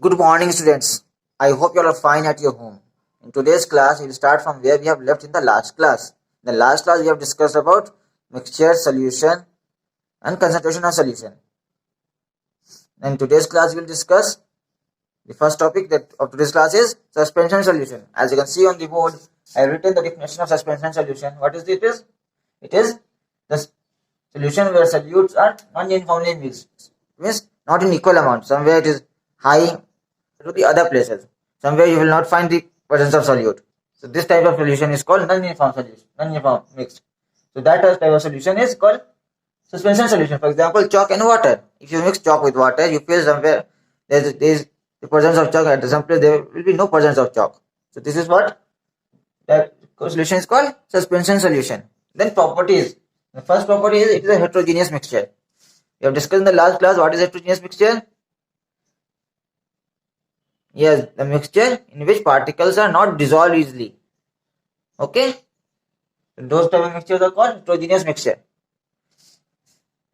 Good morning, students. I hope you all are fine at your home. In today's class, we will start from where we have left in the last class. In the last class, we have discussed about mixture, solution, and concentration of solution. In today's class, we will discuss the first topic of today's class is suspension solution. As you can see on the board, I have written the definition of suspension solution. What is it? It is the solution where solutes are non-uniformly mixed. Means not in equal amount. Somewhere it is high to the other places. Somewhere you will not find the presence of solute. So this type of solution is called non-uniform solution, non-uniform mixed. So that type of solution is called suspension solution. For example, chalk and water. If you mix chalk with water, you feel somewhere there is the presence of chalk. At some place there will be no presence of chalk. So this is what that solution is called suspension solution. Then properties. The first property is it is a heterogeneous mixture. We have discussed in the last class what is heterogeneous mixture. Yes, the mixture in which particles are not dissolved easily. Okay? Those type of mixtures are called heterogeneous mixture.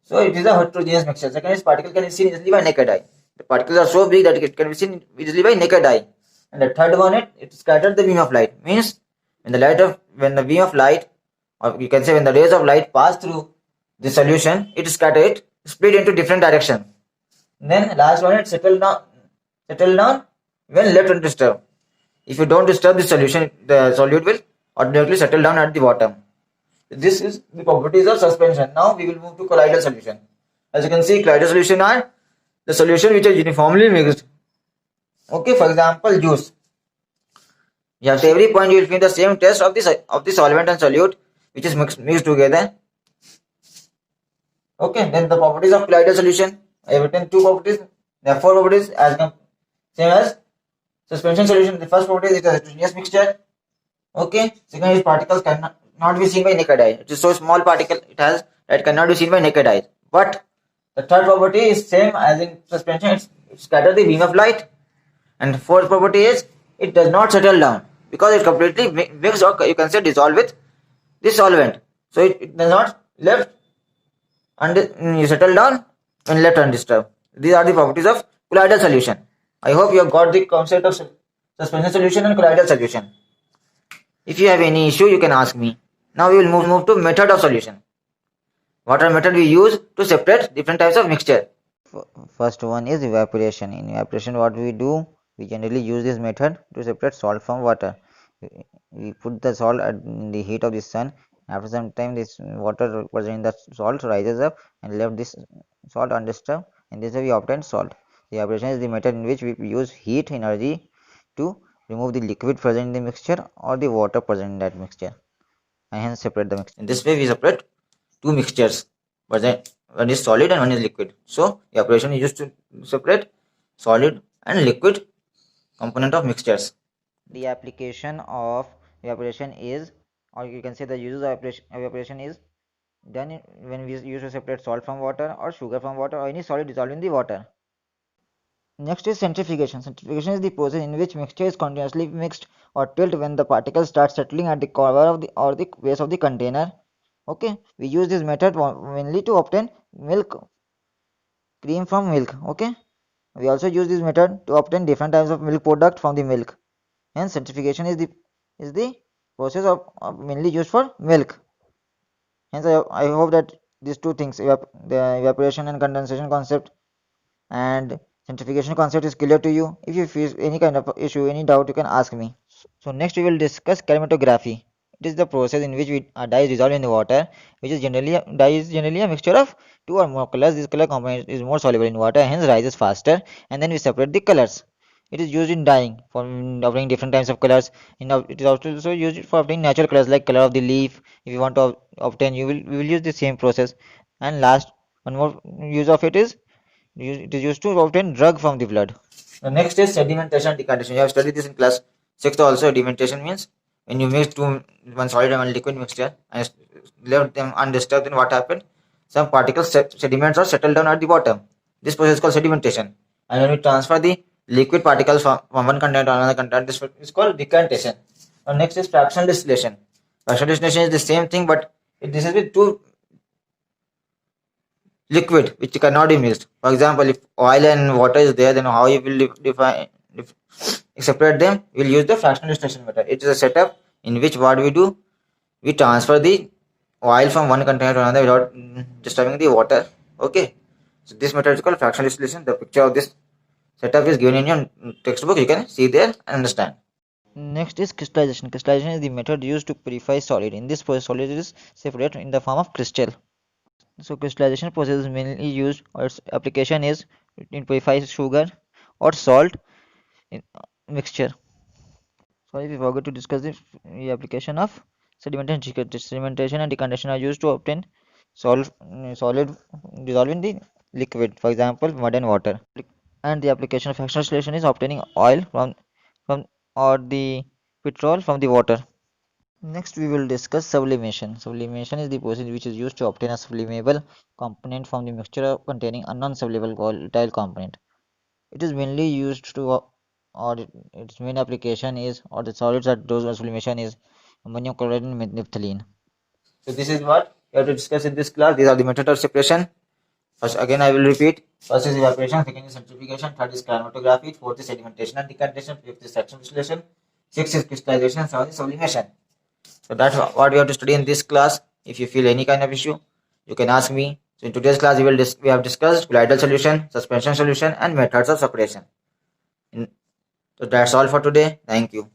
So it is a heterogeneous mixture. Second is particle can be seen easily by naked eye. The particles are so big that it can be seen easily by naked eye. And the third one, it scattered the beam of light. Means when the beam of light, or you can say when the rays of light pass through the solution, it scatter it, split into different direction. Then last one, it settle down when left undisturbed. If you don't disturb the solution, the solute will automatically settle down at the bottom. This is the properties of suspension. Now we will move to colloidal solution. As you can see, colloidal solution are the solution which are uniformly mixed. Okay, for example, juice. At every point you will feel the same taste of the solvent and solute which is mixed together. Okay, then the properties of colloidal solution. I have written two properties. There are four properties same as suspension solution. The first property is it is a heterogeneous mixture. Okay. Second is particles cannot be seen by naked eye. It is so small particle it cannot be seen by naked eye. But the third property is same as in suspension. It scatters the beam of light. And the fourth property is it does not settle down because it completely mixed, or you can say dissolve with the solvent. So it does not left and you settle down when left undisturbed. These are the properties of colloidal solution. I hope you have got the concept of suspension solution and colloidal solution. If you have any issue, you can ask me. Now we will move to method of solution. What are method we use to separate different types of mixture? First one is evaporation. In evaporation, what we do, we generally use this method to separate salt from water. We put the salt at the heat of the sun. After some time, this water present in the salt rises up and left this salt undisturbed, and this way we obtain salt. The evaporation is the method in which we use heat energy to remove the liquid present in the mixture or the water present in that mixture, and hence separate the mixture. In this way, we separate two mixtures. One is solid and one is liquid. So evaporation is used to separate solid and liquid component of mixtures. The application of evaporation is, or you can say the use of evaporation is done when we use to separate salt from water or sugar from water or any solid dissolved in the water. Next is centrifugation. Centrifugation is the process in which mixture is continuously mixed or tilted when the particles start settling at the cover of the base of the container. Okay, we use this method mainly to obtain cream from milk. Okay, we also use this method to obtain different types of milk product from the milk. Hence, centrifugation is the process of mainly used for milk. Hence, I hope that these two things, the evaporation and condensation concept and centrifugation concept is clear to you. If you face any kind of issue, any doubt, you can ask me. So next we will discuss chromatography. It is the process in which dye is dissolved in the water, which is generally a mixture of two or more colors. This color component is more soluble in water, hence rises faster, and then we separate the colors. It is used in dyeing for obtaining different types of colors. It is also used for obtaining natural colors like color of the leaf. If you want to obtain, we will use the same process. And last, one more use of it is used to obtain drug from the blood. The next is sedimentation and decantation. You have studied this in class 6th also. Sedimentation means when you mix one solid and one liquid mixture and left them undisturbed, then what happened? Some particles, sediments are settled down at the bottom. This process is called sedimentation. And when we transfer the liquid particles from one container to another container, this is called decantation. And next is fractional distillation. Fractional distillation is the same thing, but this is with two liquid which cannot be mixed. For example, if oil and water is there, then how you will separate them? We'll use the fractional distillation method. It is a setup in which what we do, we transfer the oil from one container to another without disturbing the water. Okay, so this method is called fractional distillation. The picture of this setup is given in your textbook. You can see there and understand. Next is crystallization. Crystallization is the method used to purify solid. In this process, solid is separated in the form of crystal. So crystallization process is mainly used, or its application is in purify sugar or salt in mixture. Sorry, we forgot to discuss the application of sedimentation. Sedimentation and decantation are used to obtain solid dissolved in the liquid, for example, mud and water. And the application of fractional distillation is obtaining oil from or the petrol from the water. Next, we will discuss sublimation. Sublimation is the process which is used to obtain a sublimable component from the mixture containing a non-sublimable volatile component. It is mainly used to, its main application is, or the solids that does sublimation is ammonium chloride and naphthalene. So this is what we have to discuss in this class. These are the methods of separation. First, again, I will repeat. First is evaporation, second is centrifugation, third is chromatography, fourth is sedimentation and decantation, fifth is fractional distillation, sixth is crystallization, and seventh is sublimation. So that's what we have to study in this class. If you feel any kind of issue, you can ask me. So in today's class, we have discussed colloidal solution, suspension solution, and methods of separation. So that's all for today. Thank you.